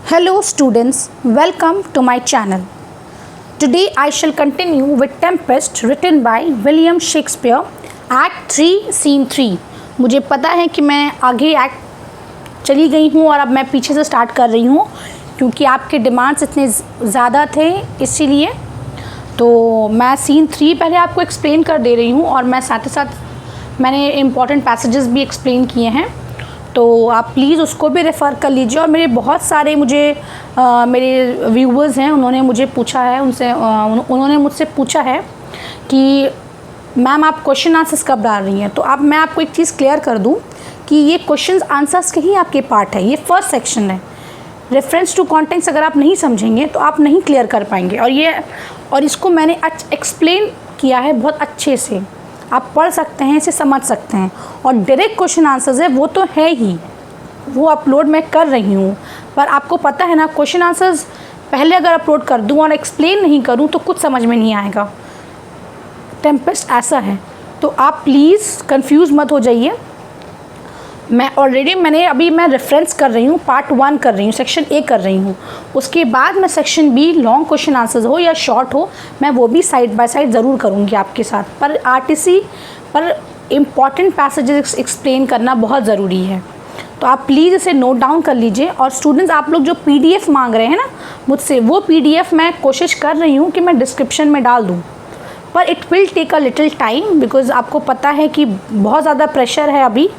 Hello students, welcome to my channel. Today I shall continue with Tempest written by William Shakespeare, Act 3, Scene 3. मुझे पता है कि मैं आगे एक्ट चली गई हूँ और अब मैं पीछे से स्टार्ट कर रही हूँ क्योंकि आपके डिमांड्स इतने ज़्यादा थे, इसीलिए तो मैं सीन 3 पहले आपको एक्सप्लेन कर दे रही हूँ और मैं साथ ही साथ मैंने इम्पॉर्टेंट पैसेजेस भी एक्सप्लेन किए हैं, तो आप प्लीज़ उसको भी रेफ़र कर लीजिए। और मेरे बहुत सारे मेरे व्यूवर्स हैं, उन्होंने मुझे पूछा है उन्होंने मुझसे पूछा है कि मैम आप क्वेश्चन आंसर्स कब डाल रही हैं। तो अब मैं आपको एक चीज़ क्लियर कर दूं कि ये क्वेश्चन आंसर्स के ही आपके पार्ट है, ये फर्स्ट सेक्शन है। रेफरेंस टू कॉन्टेंट्स अगर आप नहीं समझेंगे तो आप नहीं क्लियर कर पाएंगे, और इसको मैंने एक्सप्लेन किया है बहुत अच्छे से, आप पढ़ सकते हैं, इसे समझ सकते हैं। और डायरेक्ट क्वेश्चन आंसर्स है वो तो है ही, वो अपलोड मैं कर रही हूँ, पर आपको पता है ना क्वेश्चन आंसर्स पहले अगर अपलोड कर दूँ और एक्सप्लेन नहीं करूँ तो कुछ समझ में नहीं आएगा। टेम्पेस्ट ऐसा है, तो आप प्लीज़ कंफ्यूज मत हो जाइए। मैं रेफरेंस कर रही हूँ, पार्ट 1 कर रही हूँ, सेक्शन ए कर रही हूँ। उसके बाद मैं section B long question answers हो या शॉर्ट हो, मैं वो भी साइड बाय साइड ज़रूर करूँगी आपके साथ। पर आरटीसी पर इम्पॉर्टेंट पैसेजेस एक्सप्लेन करना बहुत ज़रूरी है, तो आप प्लीज़ इसे नोट डाउन कर लीजिए। और स्टूडेंट्स आप लोग जो पीडीएफ मांग रहे हैं ना मुझसे, वो पीडीएफ मैं कोशिश कर रही हूँ कि मैं डिस्क्रिप्शन में डाल दूँ, पर it will take a little time because आपको पता है कि बहुत ज़्यादा प्रेशर है अभी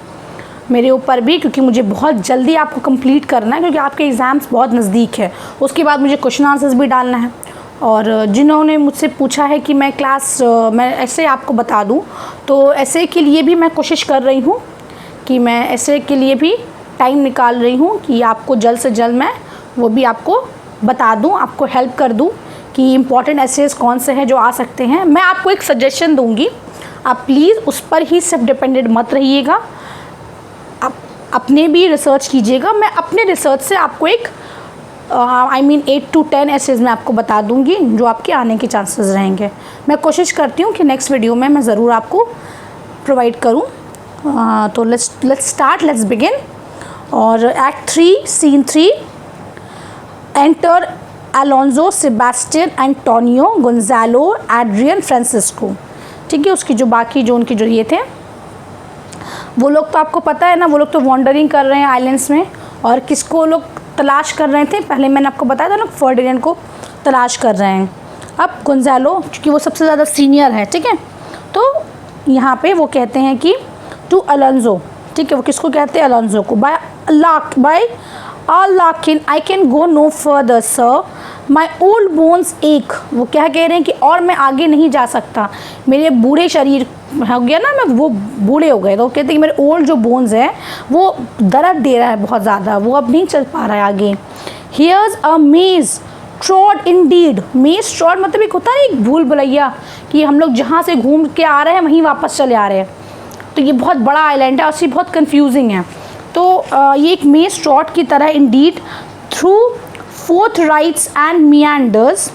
मेरे ऊपर भी, क्योंकि मुझे बहुत जल्दी आपको कंप्लीट करना है, क्योंकि आपके एग्ज़ाम्स बहुत नज़दीक है। उसके बाद मुझे क्वेश्चन आंसर्स भी डालना है। और जिन्होंने मुझसे पूछा है कि मैं ऐसे आपको बता दूं, तो ऐसे के लिए भी मैं कोशिश कर रही हूं कि मैं ऐसे के लिए भी टाइम निकाल रही हूं कि आपको जल्द से जल्द मैं वो भी आपको बता दूं, आपको हेल्प कर दूं कि इम्पॉर्टेंट एसेस कौन से हैं जो आ सकते हैं। मैं आपको एक सजेशन दूँगी, आप प्लीज़ उस पर ही सिर्फ डिपेंडेंट मत रहिएगा, आप अपने भी रिसर्च कीजिएगा। मैं अपने रिसर्च से आपको एक 8 to 10 एसेज मैं आपको बता दूंगी जो आपके आने के चांसेस रहेंगे। मैं कोशिश करती हूँ कि नेक्स्ट वीडियो में मैं ज़रूर आपको प्रोवाइड करूँ। तो लेट्स बिगिन। और act 3 scene 3, enter Alonso, Sebastian, Antonio, Gonzalo, Adrian, Francisco. ठीक है, उसकी जो बाकी जो उनके जो ये थे वो लोग तो आपको पता है ना, वो लोग तो वॉन्डरिंग कर रहे हैं आइलैंड्स में। और किसको लोग तलाश कर रहे थे, पहले मैंने आपको बताया था ना, फर्डिनेंड को तलाश कर रहे हैं। अब गोंजालो क्योंकि वो सबसे ज़्यादा सीनियर है, ठीक है, तो यहाँ पे वो कहते हैं कि टू अलोंजो, ठीक है, वो किसको कहते हैं, अलोंजो को। By Allah I can go no further sir, my old bones ache. वो क्या कह रहे हैं कि और मैं आगे नहीं जा सकता, मेरे बूढ़े शरीर हो गया ना, मैं वो बूढ़े हो गए। तो कहते हैं कि मेरे ओल्ड जो बोन्स हैं वो दर्द दे रहा है बहुत ज़्यादा, वो अब नहीं चल पा रहा है आगे। हियर्स अ मेज ट्रॉड इंडीड। मेज ट्रॉड मतलब एक होता है एक भूल भुलैया, कि हम लोग जहाँ से घूम के आ रहे हैं वहीं वापस चले आ रहे हैं। तो ये बहुत बड़ा आइलैंड है और इससे बहुत कन्फ्यूजिंग है। तो ये एक मेज ट्रॉड की तरह indeed through forthrights and meanders,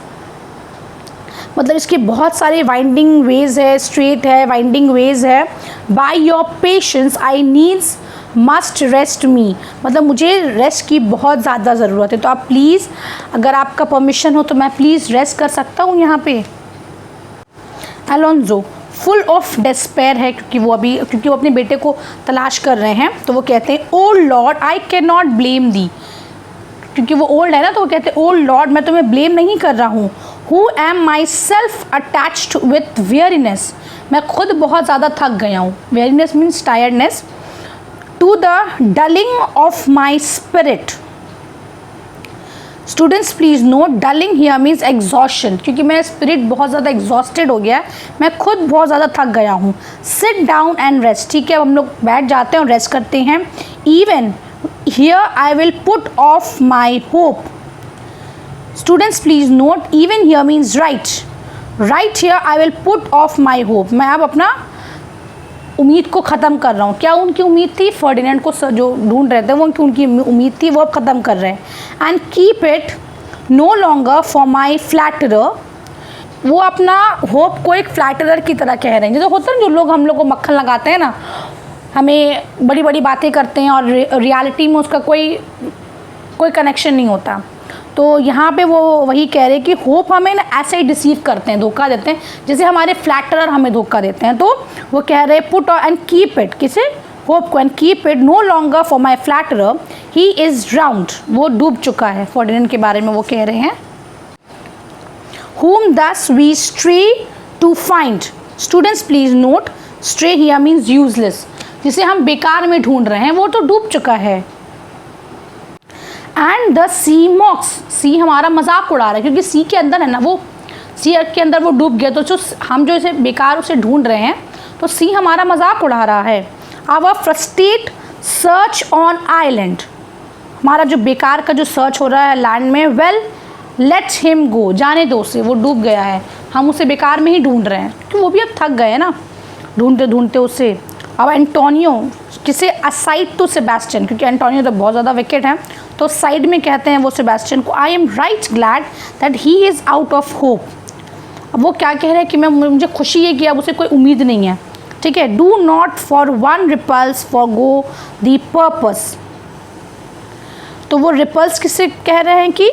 मतलब इसके बहुत सारे वाइंडिंग वेज है, स्ट्रेट है, वाइंडिंग वेज है। By your patience I needs must rest me, मतलब मुझे रेस्ट की बहुत ज़्यादा ज़रूरत है। तो आप प्लीज़, अगर आपका परमिशन हो तो मैं प्लीज़ रेस्ट कर सकता हूँ यहाँ पे। अलोंजो फुल ऑफ डेस्पेयर है क्योंकि वो अपने बेटे को तलाश कर रहे हैं। तो वो कहते हैं O lord I can not blame thee, क्योंकि वो ओल्ड है ना, तो वो कहते हैं ओ लॉर्ड मैं तुम्हें ब्लेम नहीं कर रहा हूँ। Who am myself attached with weariness, मैं खुद बहुत ज़्यादा थक गया हूँ। Weariness means tiredness. To the dulling of my spirit. Students please note, dulling here means exhaustion, क्योंकि मेरा स्पिरिट बहुत ज़्यादा एग्जॉस्टेड हो गया है, मैं खुद बहुत ज़्यादा थक गया हूँ। सिट डाउन एंड रेस्ट, ठीक है, अब हम लोग बैठ जाते हैं और रेस्ट करते हैं। Even here I will put of my hope. Students please note, even here means right here I will put of my hope, मैं अब अपना उम्मीद को ख़त्म कर रहा हूँ। क्या उनकी उम्मीद थी, फर्डिनेंड को जो ढूंढ रहे थे वो उनकी उम्मीद थी, वो अब ख़त्म कर रहे हैं। And keep it no longer for my flatterer, वो अपना होप को एक फ्लैटरर की तरह कह रहे हैं। जैसे होता है जो लोग हम लोग को मक्खन लगाते हैं ना, हमें बड़ी बड़ी बातें करते हैं और रियलिटी में उसका कोई कोई कनेक्शन नहीं होता। तो यहाँ पे वो वही कह रहे कि होप हमें ना ऐसे ही डिसीव करते हैं, धोखा देते हैं, जैसे हमारे फ्लैटरर हमें धोखा देते हैं। तो वो कह रहे पुट एंड कीप इट, किसे, होप को, and keep it no longer for my flatterer, he is drowned, वो डूब चुका है। फर्डिनेंड के बारे में वो कह रहे हैं। whom thus we stray to find, students please note stray here means useless, जिसे हम बेकार में ढूंढ रहे हैं वो तो डूब चुका है। एंड द सी मॉक्स, सी हमारा मजाक उड़ा रहा है क्योंकि सी के अंदर है ना, वो सी के अंदर वो डूब गया, तो जो हम जो इसे बेकार उसे ढूंढ रहे हैं तो सी हमारा मजाक उड़ा रहा है। Our frustrate search on island, हमारा जो बेकार का जो सर्च हो रहा है लैंड में, वेल लेट्स हिम गो, जाने दो उसे, वो डूब गया है, हम उसे बेकार में ही ढूंढ रहे हैं क्योंकि वो भी अब थक गए ना ढूंढते ढूंढते उसे। अब एंटोनियो, किसे, असाइड टू सेबेस्टियन, क्योंकि एंटोनियो तो बहुत ज़्यादा विकेट है तो साइड में कहते हैं वो सेबेस्टियन को, I am right glad that he is out of hope. अब वो क्या कह रहे हैं कि मुझे खुशी है कि अब उसे कोई उम्मीद नहीं है, ठीक है। Do not for one repulse forgo the purpose, तो वो रिपल्स किसे कह रहे हैं कि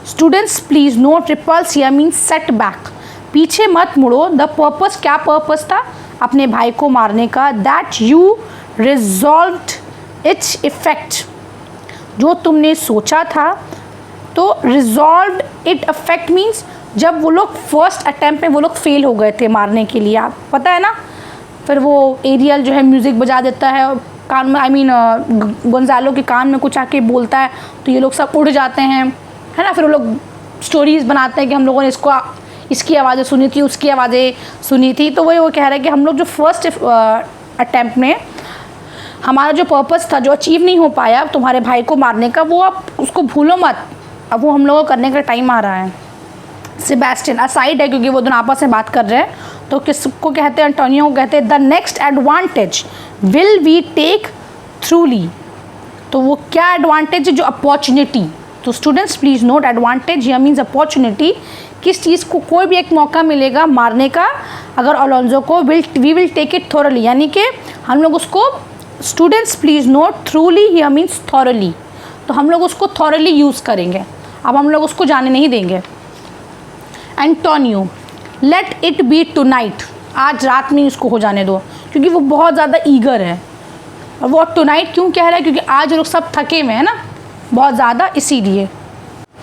students please note repulse here means set back, पीछे मत मुड़ो। द पर्पस, क्या पर्पस था अपने भाई को मारने का, that you resolved its effect, जो तुमने सोचा था। तो रिजॉल्व्ड इट इफेक्ट मीन्स जब वो लोग फर्स्ट अटैम्प्ट में वो लोग फेल हो गए थे मारने के लिए, आप पता है ना, फिर वो एरियल जो है म्यूज़िक बजा देता है कान में, आई मीन गोंजालो के कान में कुछ आके बोलता है तो ये लोग सब उड़ जाते हैं, है ना। फिर वो लोग स्टोरीज़ बनाते हैं कि हम लोगों ने इसकी आवाज़ें सुनी थी, उसकी आवाज़ें सुनी थी। तो वही वो कह रहा है कि हम लोग जो फर्स्ट अटैम्प्ट में हमारा जो पर्पस था जो अचीव नहीं हो पाया तुम्हारे भाई को मारने का, वो आप उसको भूलो मत, अब वो हम लोगों को करने का टाइम आ रहा है। सेबेस्टियन असाइड है क्योंकि वो दोनों आपस में बात कर रहे हैं, तो किसको कहते हैं, एंटोनियो को कहते हैं, the next advantage will we take thoroughly, तो वो क्या एडवांटेज है, जो अपॉर्चुनिटी। तो स्टूडेंट्स प्लीज नोट एडवांटेज या मीन्स अपॉर्चुनिटी, किस चीज़ को, कोई भी एक मौका मिलेगा मारने का अगर अलोंजो को, we will take it thoroughly, यानी कि हम लोग उसको, students please note thoroughly here means thoroughly, तो हम लोग उसको थॉरली यूज़ करेंगे, अब हम लोग उसको जाने नहीं देंगे। Antonio, late it be tonight, आज रात में ही उसको हो जाने दो, क्योंकि वो बहुत ज़्यादा ईगर है। और वो टुनाइट क्यों कह रहा है, क्योंकि आज लोग सब थके हुए हैं ना बहुत ज़्यादा, इसीलिए।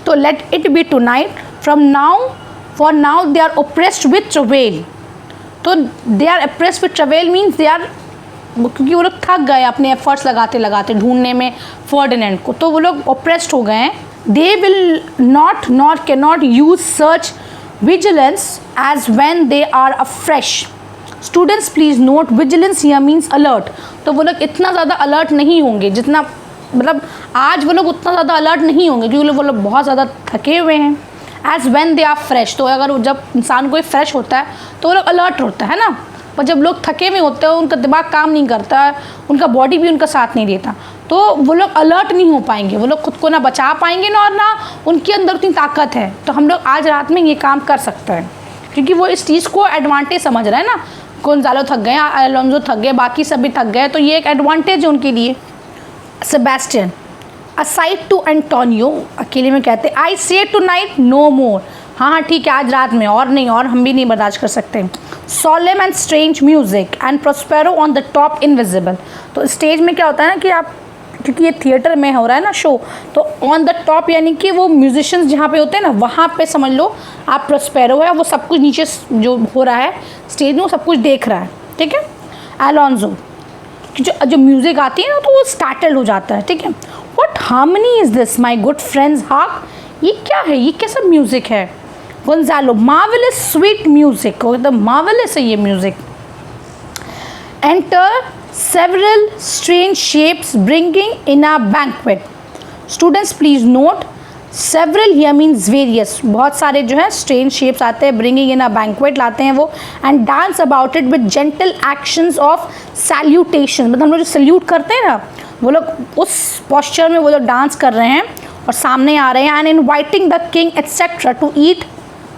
तो let it be tonight, from now, for now they are oppressed with travel, तो they are oppressed with travel means they are, क्योंकि वो लोग थक गए अपने एफर्ट्स लगाते लगाते ढूंढने में फर्डिनेंड को, तो वो लोग ओप्रेस्ड हो गए हैं। They will not can not use सर्च vigilance as when they are afresh, students please note vigilance here means alert, तो वो लोग इतना ज़्यादा अलर्ट नहीं होंगे जितना, मतलब आज वो लोग उतना ज़्यादा अलर्ट नहीं होंगे क्योंकि वो लोग बहुत ज़्यादा थके हुए हैं। As when they are fresh, तो अगर जब इंसान कोई फ्रेश होता है तो वो लोग अलर्ट होता है ना, पर जब लोग थके हुए होते हैं उनका दिमाग काम नहीं करता, उनका बॉडी भी उनका साथ नहीं देता, तो वो लोग अलर्ट नहीं हो पाएंगे, वो लोग खुद को ना बचा पाएंगे ना, और ना उनके अंदर उतनी ताकत है। तो हम लोग आज रात में ये काम कर सकते हैं क्योंकि वो इस चीज़ को एडवांटेज समझ रहे हैं ना, गोंजालो थक गए, अलोंजो थक गए, बाकी सब भी थक गए, तो ये एक एडवांटेज है उनके लिए। सेबेस्टियन असाइड टू एंटोनियो, अकेले में कहते हैं, आई से टू नाइट नो मोर, हाँ ठीक है आज रात में, और नहीं, और हम भी नहीं बर्दाश्त कर सकते। Solemn and strange music and Prospero on the top invisible, तो स्टेज में क्या होता है ना कि आप, क्योंकि ये थिएटर में हो रहा है ना शो, तो ऑन द टॉप यानी कि वो म्यूजिशियंस जहाँ पे होते हैं ना वहाँ पे समझ लो आप प्रोस्पेरो है, वो सब कुछ नीचे जो हो रहा है स्टेज में वो सब कुछ देख रहा है, ठीक है। अलोंजो, जो म्यूज़िक आती है ना तो वो स्टार्टल हो जाता है, ठीक है। What harmony is this my good friends hark, ये क्या है, ये कैसा म्यूज़िक है। गोंजालो, मार्वेलस स्वीट म्यूज़िक, एकदम मार्वेलस है ये music. Enter several strange shapes bringing in a banquet, students please note several here means various, बहुत सारे जो है स्ट्रेंज शेप्स आते हैं, ब्रिंगिंग इन अ बैंक्वेट लाते हैं वो, and dance about it with gentle actions of salutation, मतलब हम लोग जो सल्यूट करते हैं ना वो लोग उस पोस्चर में वो लोग डांस कर रहे हैं और सामने आ रहे हैं। And inviting the king et cetera to eat,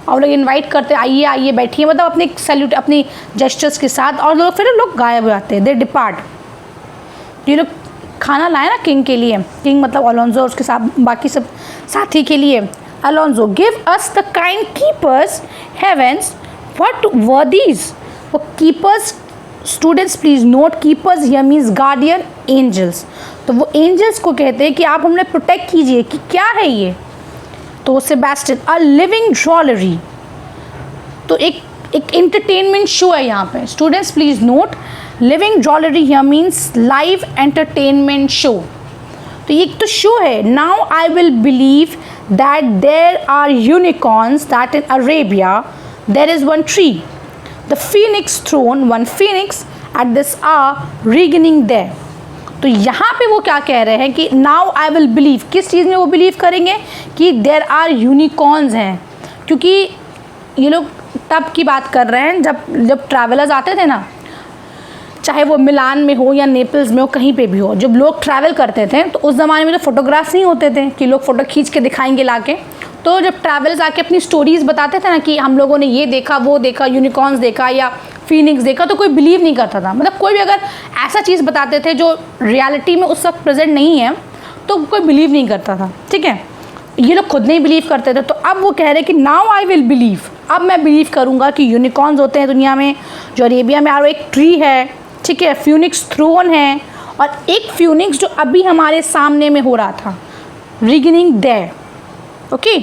और लोग इन्वाइट करते हैं आइए आइए बैठिए, मतलब अपनी सैल्यूट अपनी जेस्चर्स के साथ, और लोग फिर लोग गायब हो जाते हैं, दे डिपार्ट, ये लोग खाना लाए ना किंग के लिए, किंग मतलब अलोंजो और उसके साथ बाकी सब साथी के लिए, Alonso give us the kind keepers heavens, what were these? वो keepers, students please note, keepers here means guardian angels. तो वो एंजल्स को कहते हैं कि आप हमें प्रोटेक्ट कीजिए, कि क्या है ये? तो सेबेस्टियन अ लिविंग ड्रॉलरी, तो एक एंटरटेनमेंट शो है यहाँ पे। Students please note, living drollery here means live entertainment show. तो ये एक तो शो है। Now I will believe that there are unicorns, that in Arabia there is one tree, the phoenix throne, one phoenix at this hour reigning there. तो यहाँ पे वो क्या कह रहे हैं कि नाउ आई विल बिलीव, किस चीज़ में वो बिलीव करेंगे? कि देयर आर यूनिकॉर्न्स हैं, क्योंकि ये लोग तब की बात कर रहे हैं जब ट्रैवलर्स आते थे ना, चाहे वो मिलान में हो या नेपल्स में हो, कहीं पे भी हो, जब लोग ट्रैवल करते थे तो उस ज़माने में तो फोटोग्राफ्स नहीं होते थे कि लोग फ़ोटो खींच के दिखाएंगे लाके। तो जब ट्रैवलर्स आके अपनी स्टोरीज़ बताते थे ना कि हम लोगों ने ये देखा, वो देखा, यूनिकॉर्न्स देखा या फीनिक्स देखा, तो कोई बिलीव नहीं करता था। मतलब कोई भी अगर ऐसा चीज़ बताते थे जो रियलिटी में उस वक्त प्रेजेंट नहीं है तो कोई बिलीव नहीं करता था, ठीक है। ये लोग खुद नहीं बिलीव करते थे। तो अब वो कह रहे हैं कि नाउ आई विल बिलीव, अब मैं बिलीव करूँगा कि यूनिकॉर्न्स होते हैं दुनिया में, जो अरेबिया में और एक ट्री है, ठीक है, फ्यूनिक्स थ्रोन है, और एक फ्यूनिक्स जो अभी हमारे सामने में हो रहा था, reigning there, okay.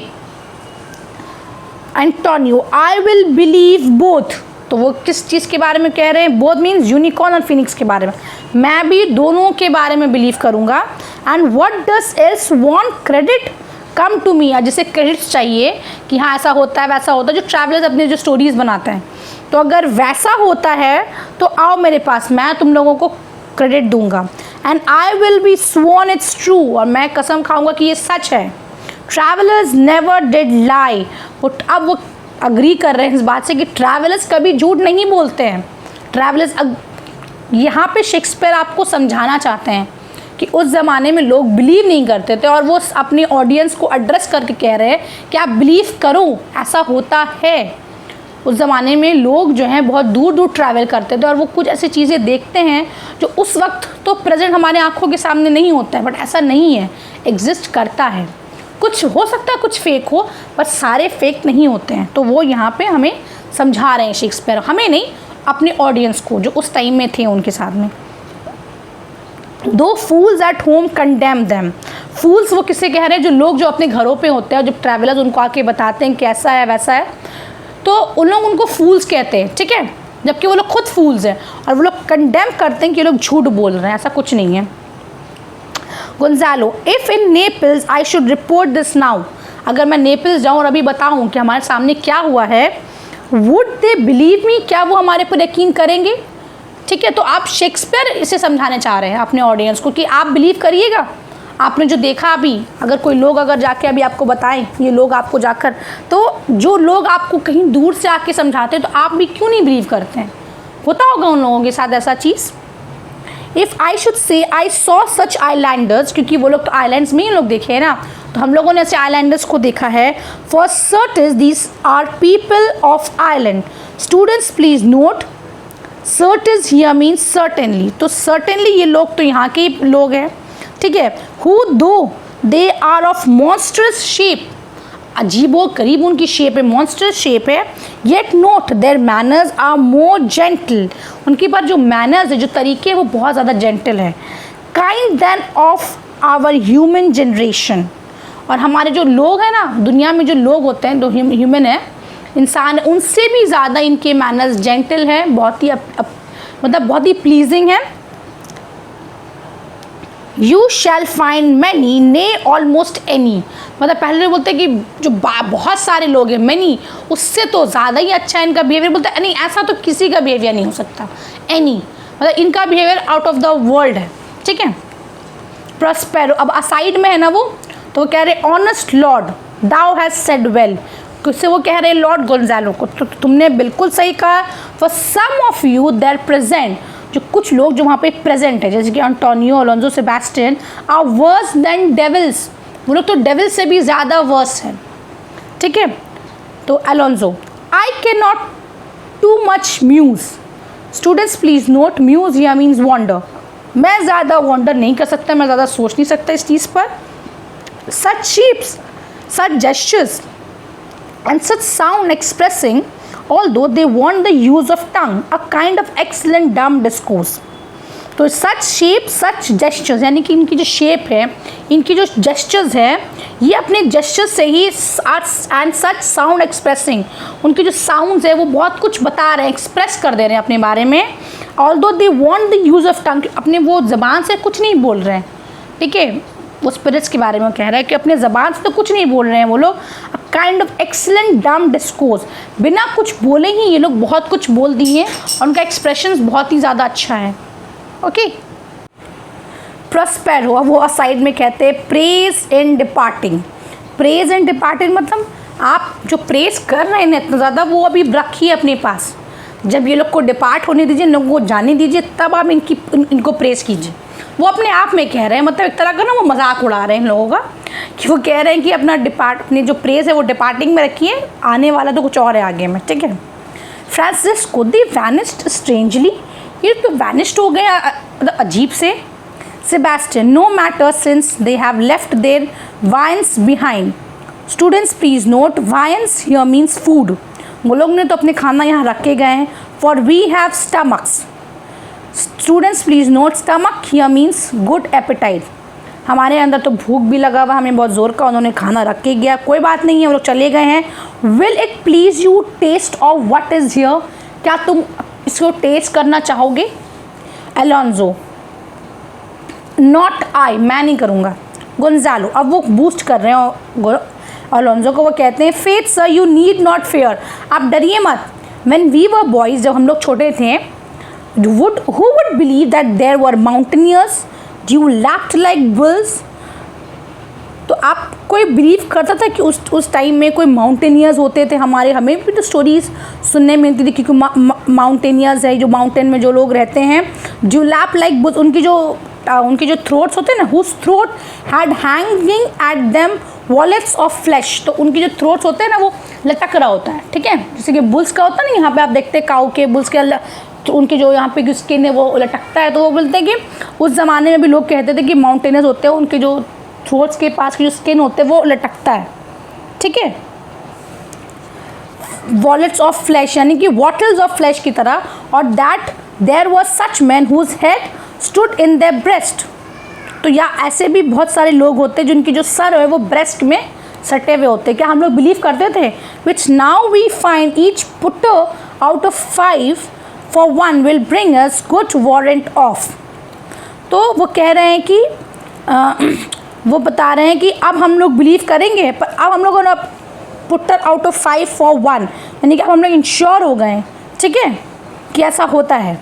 Antonio I will believe both, तो वो किस चीज़ के बारे में कह रहे हैं? बोथ मीन्स यूनिकॉर्न और फिनिक्स के बारे में। मैं भी दोनों के बारे में बिलीव करूँगा। And what does else want credit come to me, जिसे क्रेडिट्स चाहिए कि हाँ ऐसा होता है वैसा होता है, जो ट्रैवलर्स अपने जो स्टोरीज़ बनाते हैं, तो अगर वैसा होता है तो आओ मेरे पास, मैं तुम लोगों को क्रेडिट दूंगा। And I will be sworn it's true, और मैं कसम खाऊंगा कि ये सच है। ट्रैवलर्स नेवर डिड लाई, अब वो अग्री कर रहे हैं इस बात से कि ट्रैवलर्स कभी झूठ नहीं बोलते हैं। ट्रैवलर्स, यहाँ पे शेक्सपियर आपको समझाना चाहते हैं कि उस ज़माने में लोग बिलीव नहीं करते थे, और वो अपनी ऑडियंस को एड्रेस करके कह रहे हैं कि आप बिलीव करो, ऐसा होता है। उस ज़माने में लोग जो हैं बहुत दूर दूर ट्रैवल करते थे, और वो कुछ ऐसी चीज़ें देखते हैं जो उस वक्त तो प्रेजेंट हमारे आँखों के सामने नहीं होता है, बट ऐसा नहीं है, एग्जिस्ट करता है। कुछ हो सकता है कुछ फेक हो, पर सारे फेक नहीं होते हैं। तो वो यहाँ पे हमें समझा रहे हैं शेक्सपियर, हमें नहीं, अपने ऑडियंस को जो उस टाइम में थे उनके साथ में। दो फूल्स एट होम कंडेम दैम, फूल्स वो किसे कह रहे हैं? जो लोग जो अपने घरों पे होते हैं, जब ट्रैवलर्स उनको आके बताते हैं कैसा है वैसा है, तो उन लोग उनको फूल्स कहते हैं, ठीक है, जबकि वो लोग खुद फूल्स हैं, और वो लोग कंडेम करते हैं कि ये लोग झूठ बोल रहे हैं, ऐसा कुछ नहीं है। Gonzalo if in Naples I should report this now, अगर मैं नेपल्स जाऊँ और अभी बताऊँ कि हमारे सामने क्या हुआ है, वुड दे बिलीव मी, क्या वो हमारे पर यकीन करेंगे? ठीक है, तो आप शेक्सपियर इसे समझाने चाह रहे हैं अपने ऑडियंस को कि आप बिलीव करिएगा, आपने जो देखा अभी, अगर कोई लोग अगर जाके अभी आपको बताएं, ये लोग आपको जाकर, तो जो लोग आपको कहीं दूर से आके समझाते हैं तो आप भी क्यों नहीं बिलीव करते हैं? होता होगा उन लोगों के साथ ऐसा चीज़। If I should say I saw such Islanders, क्योंकि वो लोग तो आइलैंड्स में ही लोग देखे हैं ना, तो हम लोगों ने ऐसे आइलैंडर्स को देखा है। For certain these are people of island, students please note, certain here means certainly, तो सर्टेनली ये लोग तो यहाँ के लोग हैं, ठीक है। Who though they are of monstrous shape, अजीबो करीब उनकी शेप है, मॉन्स्टरस शेप है, yet note their manners are more gentle, उनके पास जो मैनर्स है, जो तरीके हैं वो बहुत ज़्यादा जेंटल है। Kind than of our human generation, और हमारे जो लोग हैं ना, दुनिया में जो लोग होते हैं, जो ह्यूमन है, इंसान, उनसे भी ज़्यादा इनके मैनर्स जेंटल है, बहुत ही मतलब बहुत ही प्लीजिंग है। यू शैल फाइंड मैनी ने ऑलमोस्ट एनी, मतलब पहले बोलते हैं कि जो बहुत सारे लोग हैं, मैनी उससे तो ज़्यादा ही अच्छा है इनका बिहेवियर, बोलते हैं नहीं ऐसा तो किसी का बिहेवियर नहीं हो सकता, एनी मतलब इनका behaviour out of the world है, ठीक है। प्रॉस्पेरो, अब असाइड में है ना वो, तो वो कह रहे honest lord thou has said well, किससे वो कह रहे हैं? लॉर्ड गोंजालो को, तो तुमने बिल्कुल सही कहा। For some of you there present, जो कुछ लोग जो वहाँ पे प्रेजेंट है, जैसे कि Antonio, Alonso, Sebastian, are worse than devils, वो लोग तो डेविल से भी ज़्यादा वर्स है, ठीक है। तो Alonso I can not too much muse, students please note, muse here means wonder, मैं ज़्यादा वॉन्डर नहीं कर सकता, मैं ज़्यादा सोच नहीं सकता इस चीज़ पर। Such shapes, such gestures and such sound expressing although they want the use of tongue, a kind of excellent dumb discourse। तो सच शेप सच जेस्चर्स, यानी कि इनकी जो शेप है, इनकी जो जेस्चर्स है, ये अपने जेस्चर्स से ही एंड सच साउंड एक्सप्रेसिंग, उनके जो साउंड्स है वो बहुत कुछ बता रहे हैं, एक्सप्रेस कर दे रहे हैं अपने बारे में। Although they want the use of tongue, अपने वो ज़बान से कुछ नहीं बोल रहे हैं, ठीक है, वो स्पिरिट्स के बारे में कह रहा है कि अपने ज़बान से तो कुछ नहीं बोल रहे हैं वो लोग। काइंड ऑफ एक्सीलेंट डम डिस्कोर्स, बिना कुछ बोले ही ये लोग बहुत कुछ बोल दिए और उनका एक्सप्रेशंस बहुत ही ज़्यादा अच्छा है। ओके, प्रॉस्पेरो, वो साइड में कहते हैं प्रेज इन डिपार्टिंग। प्रेज इन डिपार्टिंग मतलब आप जो प्रेज कर रहे हैं इतना ज़्यादा, वो अभी रखिए अपने पास। जब ये लोग को डिपार्ट होने दीजिए, लोगों को जाने दीजिए, तब आप इनको प्रेज कीजिए। वो अपने आप में कह रहे हैं, मतलब एक तरह का ना वो मजाक उड़ा रहे हैं इन लोगों का, कि वो कह रहे हैं कि अपनी जो प्रेज है वो डिपार्टिंग में रखिए, आने वाला तो कुछ और है आगे में, ठीक है। फ्रांसिस्को दे वैनिस्ड स्ट्रेंजली, ये तो वैनिस्ड हो गए मतलब अजीब से। Sebastian, no matter since they have left their viands behind. Students please note, viands here means food, वो लोग ने तो अपने खाना यहाँ रख के गए हैं। For we have stomachs, students please note, stomach here means good appetite, हमारे अंदर तो भूख भी लगा हुआ, हमें बहुत ज़ोर का उन्होंने खाना रख के गया, कोई बात नहीं है, वो लोग चले गए हैं। Will it please you taste of what is here, क्या तुम इसको टेस्ट करना चाहोगे? अलोंजो, नॉट आई, मैं नहीं करूँगा। गोंजालो, अब वो बूस्ट कर रहे हैं अलोंजो को, वो कहते हैं faith sir you need not fair, आप डरिए मत। व्हेन वी वर बॉयज़, जब हम लोग छोटे थे, who would believe that there were mountaineers, you laughed like bulls। तो आप कोई बिलीव करता था कि उस टाइम में कोई माउंटेनियर्स होते थे? हमें भी तो स्टोरीज सुनने मिलती थी, क्योंकि माउंटेनियर्स है जो माउंटेन में जो लोग रहते हैं, जो लैप लाइक बुल्स, उनकी जो थ्रोट्स होते हैं ना, whose throat had hanging at them wallets of flesh, तो उनकी जो थ्रोट्स होते हैं ना वो लटक रहा होता है, ठीक है, जैसे कि बुल्स का होता है ना, यहाँ पे आप देखते हैं काऊ के, बुल्स के तो उनके जो यहाँ पे जो स्किन है वो लटकता है, तो वो बोलते हैं कि उस ज़माने में भी लोग कहते थे कि माउंटेनर्स होते हैं, उनके जो थ्रोट्स के पास की जो स्किन होते हैं वो लटकता है, ठीक है। वॉलेट्स ऑफ फ्लैश, यानी कि वॉटल्स ऑफ फ्लैश की तरह। और that there was such man whose head stood in their breast, तो या ऐसे भी बहुत सारे लोग होते हैं जिनकी जो सर है वो ब्रेस्ट में सटे हुए होते हैं। क्या हम लोग बिलीव करते थे? Which now we find each putter out of 5 for one will bring us good warrant of। तो वो कह रहे हैं कि वो बता रहे हैं कि अब हम लोग बिलीव करेंगे, पर अब हम लोगों ने पुटर आउट ऑफ 5 for 1, यानी कि अब हम लोग इंश्योर हो गए, ठीक है, कि ऐसा होता है।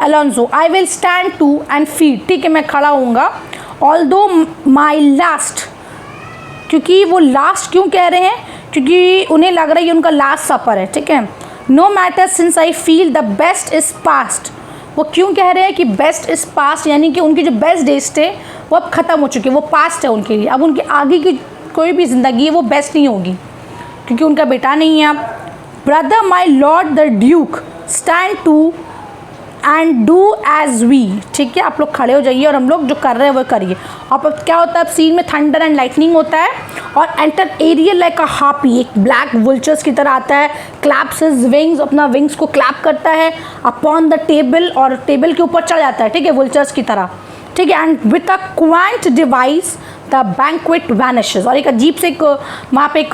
Alonso, I will stand to and feed, ठीक है, मैं खड़ा होऊंगा। ऑल्दो माई लास्ट, क्योंकि वो लास्ट क्यों कह रहे हैं? क्योंकि उन्हें लग रहा है ये उनका लास्ट सफ़र है, ठीक है। No matter since I feel the best is past, वो क्यों कह रहे हैं कि बेस्ट इज़ पास्ट, यानी कि उनकी जो बेस्ट डेज थे वो अब ख़त्म हो चुके, वो पास्ट है उनके लिए, अब उनकी आगे की कोई भी ज़िंदगी है वो बेस्ट नहीं होगी, क्योंकि उनका बेटा नहीं है अब। Brother my lord the duke stand to and do as we, ठीक है, आप लोग खड़े हो जाइए और हम लोग जो कर रहे हैं वो करिए। अब क्या होता है, अब सीन में थंडर एंड लाइटनिंग होता है, और enter Ariel like a harpy, एक ब्लैक वुल्चर्स की तरह आता है, क्लैप्स हिज विंग्स, अपना विंग्स को क्लैप करता है अपॉन द टेबल, और टेबल के ऊपर चढ़ जाता है, ठीक है, वुल्चर्स की तरह, ठीक है। And with a quant device the banquet vanishes, और एक अजीब से एक वहाँ पे एक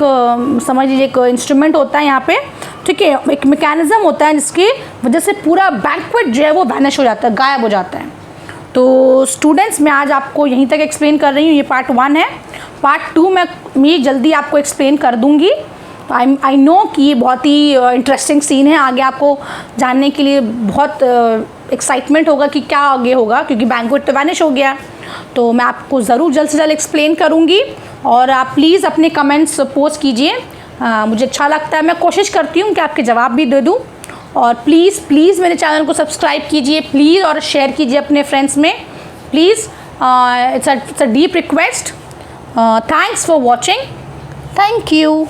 समझ लीजिए एक इंस्ट्रूमेंट होता है यहाँ पे, ठीक है, एक मैकेनिज्म होता है जिसकी वजह से पूरा बैंक्वेट जो है वो वैनिश हो जाता है, गायब हो जाता है। तो स्टूडेंट्स, मैं आज आपको यहीं तक एक्सप्लेन कर रही हूँ, ये पार्ट 1 है। पार्ट 2 मैं ये जल्दी आपको एक्सप्लेन कर दूँगी। आई नो कि ये बहुत ही इंटरेस्टिंग सीन है, आगे आपको जानने के लिए बहुत एक्साइटमेंट होगा कि क्या आगे होगा, क्योंकि बैंक्वेट तो वैनिश हो गया। तो मैं आपको ज़रूर जल्द से जल्द एक्सप्लेन करूँगी, और आप प्लीज़ अपने कमेंट्स पोस्ट कीजिए, मुझे अच्छा लगता है, मैं कोशिश करती हूँ कि आपके जवाब भी दे दूँ। और प्लीज़ मेरे चैनल को सब्सक्राइब कीजिए प्लीज़, और शेयर कीजिए अपने फ्रेंड्स में please, it's a deep request. Thanks for watching, thank you.